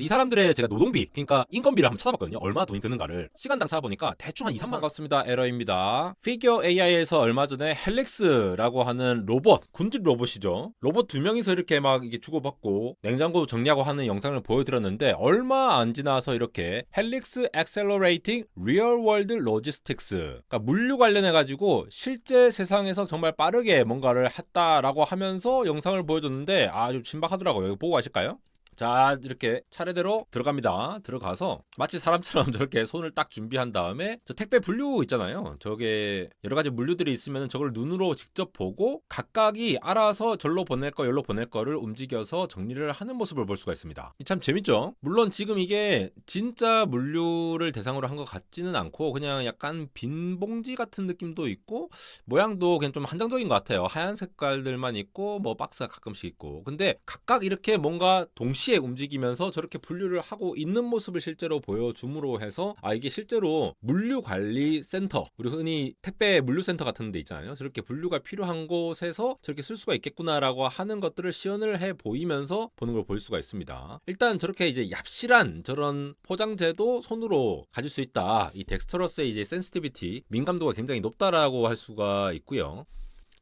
이 사람들의 제가 노동비, 그러니까 인건비를 한번 찾아봤거든요. 얼마나 돈이 드는가를 시간당 찾아보니까 대충 한 2, 3만. 반갑습니다. 에러입니다. 피겨 AI에서 얼마 전에 헬릭스라고 하는 로봇, 군집 로봇이죠. 로봇 두 명이서 이렇게 막 이게 주고받고 냉장고 정리하고 하는 영상을 보여드렸는데 얼마 안 지나서 이렇게 헬릭스 Accelerating Real World Logistics, 그러니까 물류 관련해 가지고 실제 세상에서 정말 빠르게 뭔가를 했다라고 하면서 영상을 보여줬는데 좀 신박하더라고요. 이거 보고 가실까요? 자, 이렇게 차례대로 들어갑니다. 들어가서 마치 사람처럼 저렇게 손을 딱 준비한 다음에 저 택배 분류 있잖아요. 저게 여러 가지 물류들이 있으면 저걸 눈으로 직접 보고 각각이 알아서 절로 보낼 거, 여기로 보낼 거를 움직여서 정리를 하는 모습을 볼 수가 있습니다. 참 재밌죠? 물론 지금 이게 진짜 물류를 대상으로 한 것 같지는 않고 그냥 약간 빈 봉지 같은 느낌도 있고 모양도 그냥 좀 한정적인 것 같아요. 하얀 색깔들만 있고 뭐 박스가 가끔씩 있고. 근데 각각 이렇게 뭔가 동시에 움직이면서 저렇게 분류를 하고 있는 모습을 실제로 보여줌으로 해서 이게 실제로 물류관리센터, 우리 흔히 택배 물류센터 같은 데 있잖아요. 저렇게 분류가 필요한 곳에서 저렇게 쓸 수가 있겠구나라고 하는 것들을 시연을 해 보이면서 보는 걸 볼 수가 있습니다. 일단 저렇게 이제 얍실한 저런 포장재도 손으로 가질 수 있다. 이 덱스터러스의 이제 센시티비티, 민감도가 굉장히 높다라고 할 수가 있고요.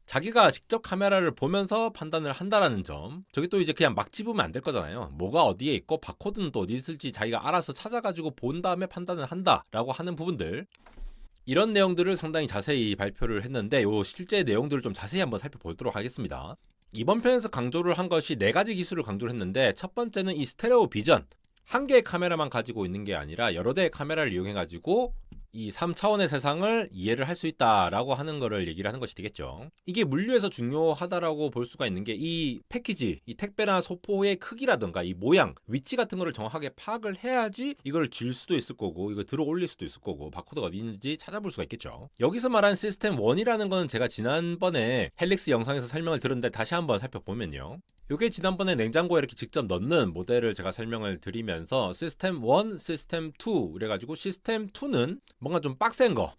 자기가 직접 카메라를 보면서 판단을 한다라는 점. 저기 또 이제 그냥 막 집으면 안 될 거잖아요. 뭐가 어디에 있고 바코드는 또 어디 있을지 자기가 알아서 찾아가지고 본 다음에 판단을 한다라고 하는 부분들. 이런 내용들을 상당히 자세히 발표를 했는데 요 실제 내용들을 좀 자세히 한번 살펴보도록 하겠습니다. 이번 편에서 강조를 한 것이 4가지 기술을 강조를 했는데 첫 번째는 이 스테레오 비전. 한 개의 카메라만 가지고 있는 게 아니라 여러 대의 카메라를 이용해 가지고 이 3차원의 세상을 이해를 할 수 있다라고 하는 거를 얘기를 하는 것이 되겠죠. 이게 물류에서 중요하다라고 볼 수가 있는 게 이 패키지, 이 택배나 소포의 크기라든가 이 모양, 위치 같은 거를 정확하게 파악을 해야지 이걸 질 수도 있을 거고 이거 들어 올릴 수도 있을 거고 바코드가 어디 있는지 찾아볼 수가 있겠죠. 여기서 말한 시스템 1이라는 거는 제가 지난번에 헬릭스 영상에서 설명을 들었는데 다시 한번 살펴보면요. 요게 지난번에 냉장고에 이렇게 직접 넣는 모델을 제가 설명을 드리면서 시스템 1, 시스템 2 그래가지고 시스템 2는 뭔가 좀 빡센 거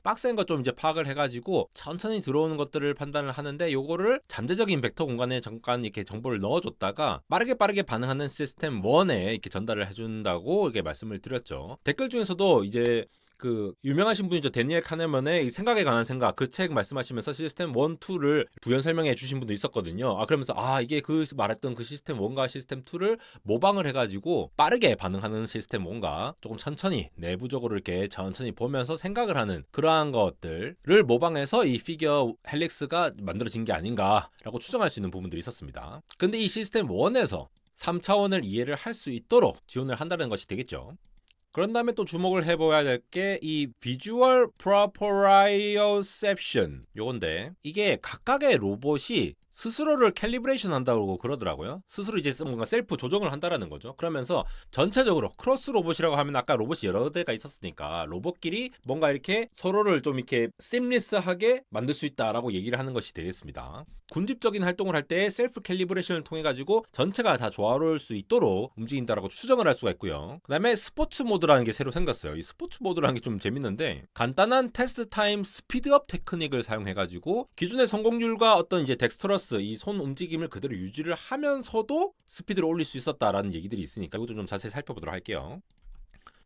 좀 이제 파악을 해가지고 천천히 들어오는 것들을 판단을 하는데 요거를 잠재적인 벡터 공간에 잠깐 이렇게 정보를 넣어줬다가 빠르게 반응하는 시스템 1에 이렇게 전달을 해준다고 이렇게 말씀을 드렸죠. 댓글 중에서도 이제 그 유명하신 분이죠. 데니엘 카네먼의 생각에 관한 생각, 그 책 말씀하시면서 시스템 1, 2를 부연 설명해 주신 분도 있었거든요. 그러면서 이게 그 말했던 그 시스템 1과 시스템 2를 모방을 해가지고 빠르게 반응하는 시스템 1과 조금 천천히 내부적으로 이렇게 천천히 보면서 생각을 하는 그러한 것들을 모방해서 이 피겨 헬릭스가 만들어진 게 아닌가라고 추정할 수 있는 부분들이 있었습니다. 근데 이 시스템 1에서 3차원을 이해를 할 수 있도록 지원을 한다는 것이 되겠죠. 그런 다음에 또 주목을 해봐야 될 게 이 비주얼 프로퍼라이어셉션 요건데 이게 각각의 로봇이 스스로를 캘리브레이션 한다고 그러더라고요. 스스로 이제 뭔가 셀프 조정을 한다라는 거죠. 그러면서 전체적으로 크로스 로봇이라고 하면 아까 로봇이 여러 대가 있었으니까 로봇끼리 뭔가 이렇게 서로를 좀 이렇게 심리스하게 만들 수 있다라고 얘기를 하는 것이 되겠습니다. 군집적인 활동을 할 때 셀프 캘리브레이션을 통해 가지고 전체가 다 조화로울 수 있도록 움직인다라고 추정을 할 수가 있고요. 그다음에 스포츠 모드라는 게 새로 생겼어요. 이 스포츠 모드라는 게 좀 재밌는데 간단한 테스트 타임 스피드업 테크닉을 사용해 가지고 기존의 성공률과 어떤 이제 덱스터러스 이 손 움직임을 그대로 유지를 하면서도 스피드를 올릴 수 있었다라는 얘기들이 있으니까 이것도 좀 자세히 살펴보도록 할게요.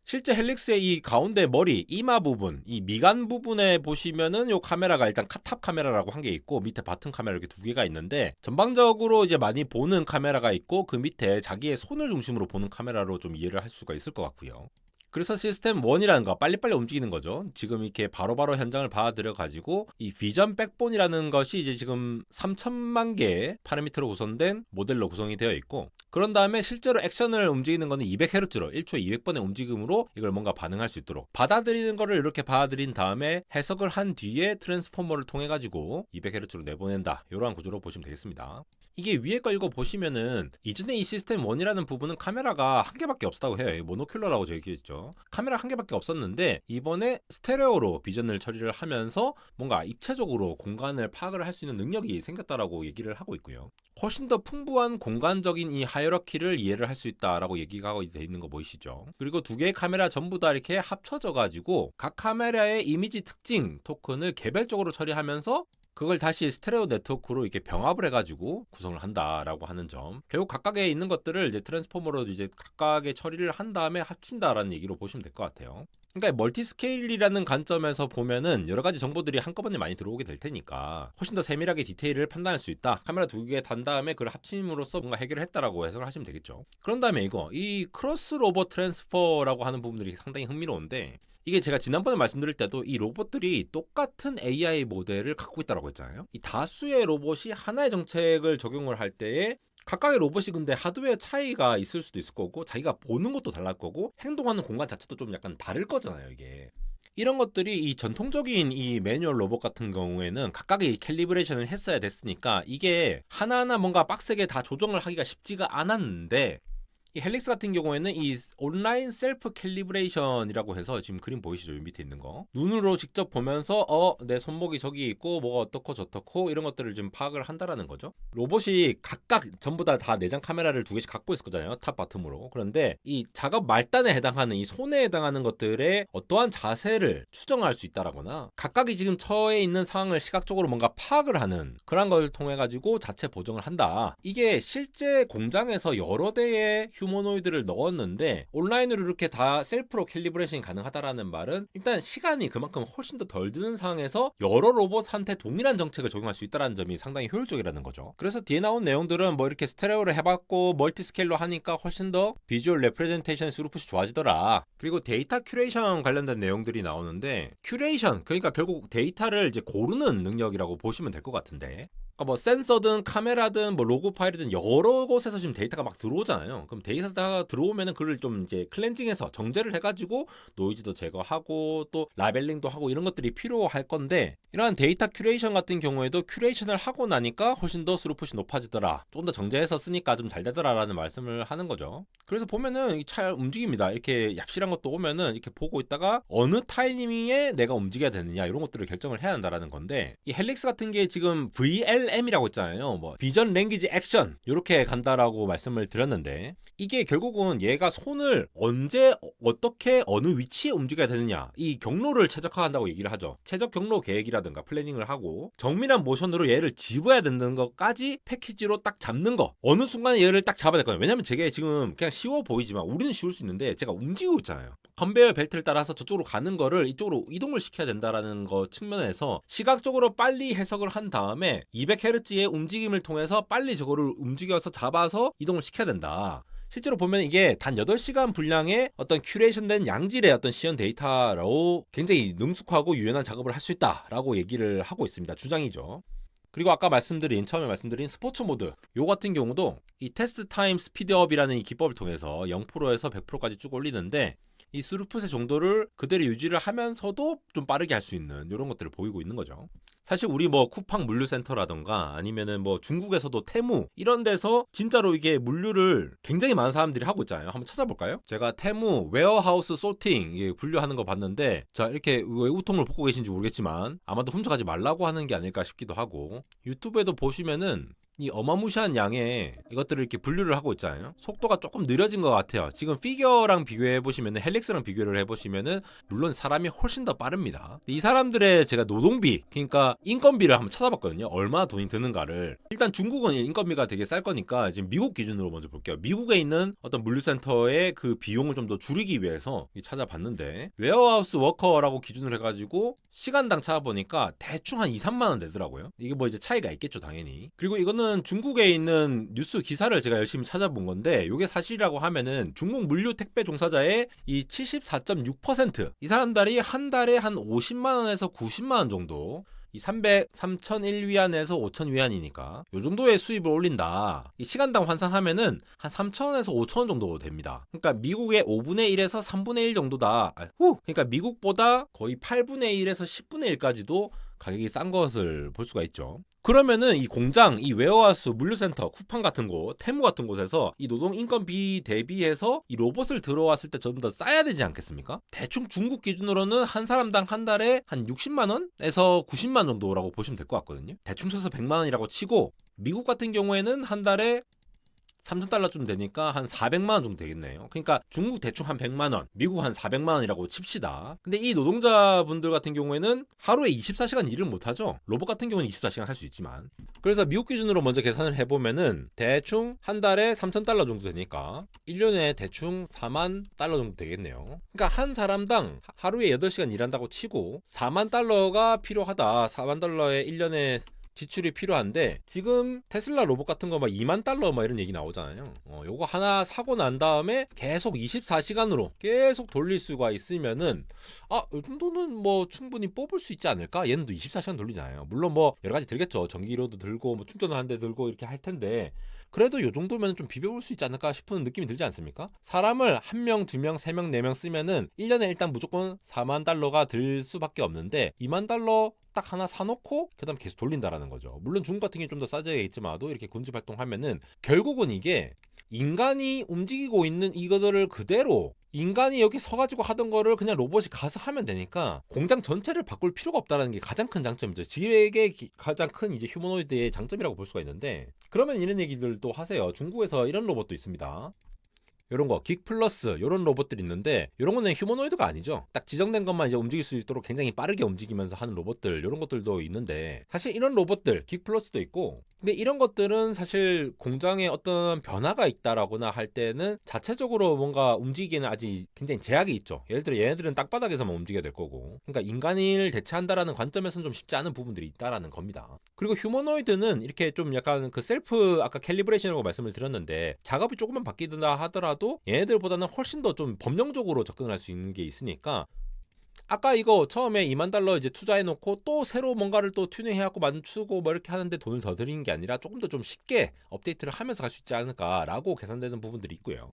실제 헬릭스의 이 가운데 머리, 이마 부분, 이 미간 부분에 보시면은 요 카메라가 일단 탑 카메라라고 한 게 있고 밑에 바튼 카메라 이렇게 2개가 있는데 전방적으로 이제 많이 보는 카메라가 있고 그 밑에 자기의 손을 중심으로 보는 카메라로 좀 이해를 할 수가 있을 것 같고요. 그래서 시스템 1이라는 거 빨리빨리 움직이는 거죠. 지금 이렇게 바로바로 현장을 봐들여 가지고 이 비전 백본이라는 것이 이제 지금 3천만 개의 파라미터로 구성된 모델로 구성이 되어 있고 그런 다음에 실제로 액션을 움직이는 거는 200Hz로 1초에 200번의 움직임으로 이걸 뭔가 반응할 수 있도록 받아들이는 거를 이렇게 받아들인 다음에 해석을 한 뒤에 트랜스포머를 통해 가지고 200Hz로 내보낸다. 이러한 구조로 보시면 되겠습니다. 이게 위에 거 읽어 보시면은 이전에 이 시스템 1이라는 부분은 카메라가 한 개밖에 없었다고 해요. 모노큘러라고 적혀있죠. 카메라 한 개밖에 없었는데 이번에 스테레오로 비전을 처리를 하면서 뭔가 입체적으로 공간을 파악을 할 수 있는 능력이 생겼다라고 얘기를 하고 있고요. 훨씬 더 풍부한 공간적인 이 하이어러키를 이해를 할 수 있다라고 얘기가 하고 있는 거 보이시죠? 그리고 2개의 카메라 전부 다 이렇게 합쳐져 가지고 각 카메라의 이미지 특징 토큰을 개별적으로 처리하면서 그걸 다시 스테레오 네트워크로 이렇게 병합을 해가지고 구성을 한다라고 하는 점. 결국 각각에 있는 것들을 이제 트랜스포머로 이제 각각의 처리를 한 다음에 합친다라는 얘기로 보시면 될 것 같아요. 그러니까 멀티스케일이라는 관점에서 보면은 여러 가지 정보들이 한꺼번에 많이 들어오게 될 테니까 훨씬 더 세밀하게 디테일을 판단할 수 있다. 카메라 두 개 단 다음에 그걸 합침으로써 뭔가 해결을 했다라고 해석을 하시면 되겠죠. 그런 다음에 이 크로스 로봇 트랜스퍼라고 하는 부분들이 상당히 흥미로운데, 이게 제가 지난번에 말씀드릴 때도 이 로봇들이 똑같은 AI 모델을 갖고 있다고 했잖아요. 이 다수의 로봇이 하나의 정책을 적용을 할 때에 각각의 로봇이 근데 하드웨어 차이가 있을 수도 있을 거고, 자기가 보는 것도 달랄 거고, 행동하는 공간 자체도 좀 약간 다를 거잖아요, 이게. 이런 것들이 이 전통적인 이 매뉴얼 로봇 같은 경우에는 각각의 캘리브레이션을 했어야 됐으니까 이게 하나하나 뭔가 빡세게 다 조정을 하기가 쉽지가 않았는데, 이 헬릭스 같은 경우에는 이 온라인 셀프 캘리브레이션이라고 해서 지금 그림 보이시죠? 여기 밑에 있는 거. 눈으로 직접 보면서 내 손목이 저기 있고 뭐가 어떻고 저떻고 이런 것들을 좀 파악을 한다라는 거죠. 로봇이 각각 전부 다 내장 카메라를 두 개씩 갖고 있을 거잖아요. 탑 바텀으로. 그런데 이 작업 말단에 해당하는 이 손에 해당하는 것들의 어떠한 자세를 추정할 수 있다라거나 각각이 지금 처해 있는 상황을 시각적으로 뭔가 파악을 하는 그런 걸 통해 가지고 자체 보정을 한다. 이게 실제 공장에서 여러 대의 휴머노이드를 넣었는데 온라인으로 이렇게 다 셀프로 캘리브레이션이 가능하다라는 말은 일단 시간이 그만큼 훨씬 더 덜 드는 상황에서 여러 로봇한테 동일한 정책을 적용할 수 있다는 점이 상당히 효율적이라는 거죠. 그래서 뒤에 나온 내용들은 뭐 이렇게 스테레오로 해봤고 멀티 스케일로 하니까 훨씬 더 비주얼 레프레젠테이션 스루풋이 좋아지더라. 그리고 데이터 큐레이션 관련된 내용들이 나오는데, 큐레이션 그러니까 결국 데이터를 이제 고르는 능력이라고 보시면 될 것 같은데, 그러니까 뭐 센서든 카메라든 뭐 로그 파일이든 여러 곳에서 지금 데이터가 막 들어오잖아요. 그럼 데이터가 들어오면은 그걸 좀 이제 클렌징해서 정제를 해가지고 노이즈도 제거하고 또 라벨링도 하고 이런 것들이 필요할 건데, 이러한 데이터 큐레이션 같은 경우에도 큐레이션을 하고 나니까 훨씬 더 스루풋이 높아지더라. 조금 더 정제해서 쓰니까 좀 잘 되더라라는 말씀을 하는 거죠. 그래서 보면은 잘 움직입니다. 이렇게 얍실한 것도 오면은 이렇게 보고 있다가 어느 타이밍에 내가 움직여야 되느냐 이런 것들을 결정을 해야 한다라는 건데, 이 헬릭스 같은 게 지금 VLM이라고 있잖아요. 뭐 비전 랭귀지 액션 이렇게 간다라고 말씀을 드렸는데, 이게 결국은 얘가 손을 언제 어떻게 어느 위치에 움직여야 되느냐 이 경로를 최적화한다고 얘기를 하죠. 최적 경로 계획이라든가 플래닝을 하고 정밀한 모션으로 얘를 집어야 되는 것까지 패키지로 딱 잡는 거, 어느 순간에 얘를 딱 잡아야 될 거예요. 왜냐면 저게 지금 그냥 쉬워 보이지만 우리는 쉬울 수 있는데 제가 움직이고 있잖아요. 컨베이어 벨트를 따라서 저쪽으로 가는 거를 이쪽으로 이동을 시켜야 된다라는 거 측면에서 시각적으로 빨리 해석을 한 다음에 200Hz의 움직임을 통해서 빨리 저거를 움직여서 잡아서 이동을 시켜야 된다. 실제로 보면 이게 단 8시간 분량의 어떤 큐레이션된 양질의 어떤 시연 데이터로 굉장히 능숙하고 유연한 작업을 할 수 있다라고 얘기를 하고 있습니다. 주장이죠. 그리고 아까 처음에 말씀드린 스포츠 모드 요 같은 경우도 이 테스트 타임 스피드업이라는 이 기법을 통해서 0%에서 100%까지 쭉 올리는데, 이 스루풋의 정도를 그대로 유지를 하면서도 좀 빠르게 할 수 있는 이런 것들을 보이고 있는 거죠. 사실 우리 뭐 쿠팡 물류센터라던가 아니면은 뭐 중국에서도 테무 이런 데서 진짜로 이게 물류를 굉장히 많은 사람들이 하고 있잖아요. 한번 찾아볼까요? 제가 테무 웨어하우스 소팅 이게 분류하는 거 봤는데, 자 이렇게 외우통을 보고 계신지 모르겠지만 아마도 훔쳐가지 말라고 하는 게 아닐까 싶기도 하고, 유튜브에도 보시면은 이 어마무시한 양의 이것들을 이렇게 분류를 하고 있잖아요. 속도가 조금 느려진 것 같아요. 지금 피겨랑 비교해 보시면은 헬릭스랑 비교를 해보시면은 물론 사람이 훨씬 더 빠릅니다. 이 사람들의 제가 노동비, 그러니까 인건비를 한번 찾아봤거든요. 얼마나 돈이 드는가를. 일단 중국은 인건비가 되게 쌀 거니까 지금 미국 기준으로 먼저 볼게요. 미국에 있는 어떤 물류센터의 그 비용을 좀 더 줄이기 위해서 찾아봤는데, 웨어하우스 워커라고 기준을 해가지고 시간당 찾아보니까 대충 한 2, 3만 원 되더라고요. 이게 뭐 이제 차이가 있겠죠, 당연히. 그리고 이거는 중국에 있는 뉴스 기사를 제가 열심히 찾아본 건데, 이게 사실이라고 하면은 중국 물류 택배 종사자의 이 74.6%, 이 사람들이 한 달에 한 50만 원에서 90만 원 정도, 이 3,001위안에서 5,000위안이니까 요 정도의 수입을 올린다. 이 시간당 환산하면은 한 3,000원에서 5,000원 정도 됩니다. 그러니까 미국의 5분의 1에서 3분의 1 정도다. 그러니까 미국보다 거의 8분의 1에서 10분의 1까지도 가격이 싼 것을 볼 수가 있죠. 그러면은 이 공장, 이 웨어하우스, 물류센터, 쿠팡 같은 곳, 테무 같은 곳에서 이 노동 인건비 대비해서 이 로봇을 들어왔을 때 좀 더 싸야 되지 않겠습니까? 대충 중국 기준으로는 한 사람당 한 달에 한 60만 원에서 90만 원 정도라고 보시면 될 것 같거든요. 대충 쳐서 100만 원이라고 치고, 미국 같은 경우에는 한 달에 $3,000쯤 되니까 한 400만 원 정도 되겠네요. 그러니까 중국 대충 한 100만 원, 미국 한 400만 원이라고 칩시다. 근데 이 노동자분들 같은 경우에는 하루에 24시간 일을 못 하죠. 로봇 같은 경우는 24시간 할 수 있지만. 그래서 미국 기준으로 먼저 계산을 해보면은 대충 한 달에 $3,000 정도 되니까 1년에 대충 $4만 정도 되겠네요. 그러니까 한 사람당 하루에 8시간 일한다고 치고 $4만 필요하다. $4만 1년에 지출이 필요한데 지금 테슬라 로봇 같은 거 막 $2만 막 이런 얘기 나오잖아요. 요거 하나 사고 난 다음에 계속 24시간으로 계속 돌릴 수가 있으면은 이 정도는 뭐 충분히 뽑을 수 있지 않을까? 얘는 또 24시간 돌리잖아요. 물론 뭐 여러 가지 들겠죠. 전기료도 들고 뭐 충전을 하는데 들고 이렇게 할 텐데 그래도 요 정도면 좀 비벼볼 수 있지 않을까 싶은 느낌이 들지 않습니까? 사람을 1명, 2명, 3명, 4명 쓰면은 1년에 일단 무조건 $4만 들 수밖에 없는데 $2만 딱 하나 사놓고 그다음 계속 돌린다라는 거죠. 물론 중국 같은 게 좀 더 싸져야겠지만도 이렇게 군집 활동하면은 결국은 이게 인간이 움직이고 있는 이거들을 그대로 인간이 여기 서가지고 하던 거를 그냥 로봇이 가서 하면 되니까 공장 전체를 바꿀 필요가 없다는 게 가장 큰 장점이죠. 지역의 가장 큰 이제 휴머노이드의 장점이라고 볼 수가 있는데 그러면 이런 얘기들도 하세요. 중국에서 이런 로봇도 있습니다. 요런 거, 긱 플러스 요런 로봇들이 있는데 요런 거는 휴머노이드가 아니죠. 딱 지정된 것만 이제 움직일 수 있도록 굉장히 빠르게 움직이면서 하는 로봇들 요런 것들도 있는데 사실 이런 로봇들 긱 플러스도 있고 근데 이런 것들은 사실 공장에 어떤 변화가 있다라거나 할 때는 자체적으로 뭔가 움직이기에는 아직 굉장히 제약이 있죠. 예를 들어 얘네들은 땅바닥에서만 움직여야 될 거고 그러니까 인간을 대체한다라는 관점에서는 좀 쉽지 않은 부분들이 있다라는 겁니다. 그리고 휴머노이드는 이렇게 좀 약간 그 셀프 아까 캘리브레이션이라고 말씀을 드렸는데 작업이 조금만 바뀌든다 하더라도 얘네들보다는 훨씬 더 좀 법령적으로 접근할 수 있는 게 있으니까 아까 이거 처음에 $2만 이제 투자해놓고 또 새로 뭔가를 또 튜닝해갖고 맞추고 뭐 이렇게 하는데 돈을 더 들이는 게 아니라 조금 더 좀 쉽게 업데이트를 하면서 갈 수 있지 않을까라고 계산되는 부분들이 있고요.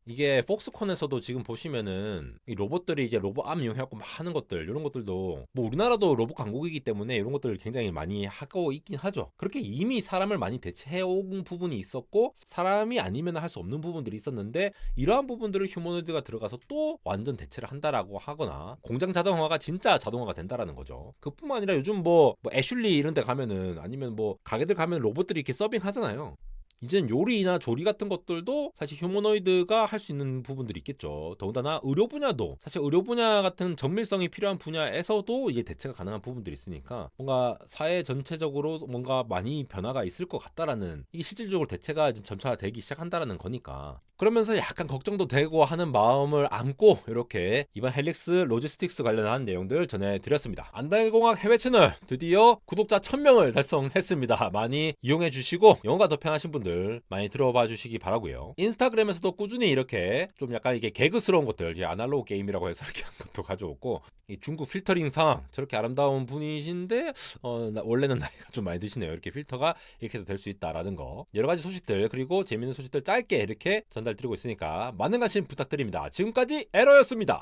이게 폭스콘에서도 지금 보시면은 이 로봇들이 이제 로봇 암 이용해갖고 막 하는 것들 이런 것들도 뭐 우리나라도 로봇 강국이기 때문에 이런 것들을 굉장히 많이 하고 있긴 하죠. 그렇게 이미 사람을 많이 대체해온 부분이 있었고 사람이 아니면 할 수 없는 부분들이 있었는데 이러한 부분들을 휴머노이드가 들어가서 또 완전 대체를 한다라고 하거나 공장 자동화가 진짜 자동화가 된다라는 거죠. 그뿐만 아니라 요즘 뭐 애슐리 이런 데 가면은 아니면 뭐 가게들 가면 로봇들이 이렇게 서빙 하잖아요. 이제는 요리나 조리 같은 것들도 사실 휴머노이드가 할 수 있는 부분들이 있겠죠. 더군다나 의료 분야도 사실 의료 분야 같은 정밀성이 필요한 분야에서도 이제 대체가 가능한 부분들이 있으니까 뭔가 사회 전체적으로 뭔가 많이 변화가 있을 것 같다라는 이게 실질적으로 대체가 점차 되기 시작한다라는 거니까 그러면서 약간 걱정도 되고 하는 마음을 안고 이렇게 이번 헬릭스 로지스틱스 관련한 내용들 전해드렸습니다. 안달공학 해외 채널 드디어 구독자 1000명을 달성했습니다. 많이 이용해 주시고 영어가 더 편하신 분들 많이 들어봐 주시기 바라고요. 인스타그램에서도 꾸준히 이렇게 좀 약간 이게 개그스러운 것들 아날로그 게임이라고 해서 이렇게 한 것도 가져오고 이 중국 필터링 상황 저렇게 아름다운 분이신데 원래는 나이가 좀 많이 드시네요. 이렇게 필터가 이렇게 될 수 있다라는 거 여러 가지 소식들 그리고 재밌는 소식들 짧게 이렇게 전달드리고 있으니까 많은 관심 부탁드립니다. 지금까지 에러였습니다.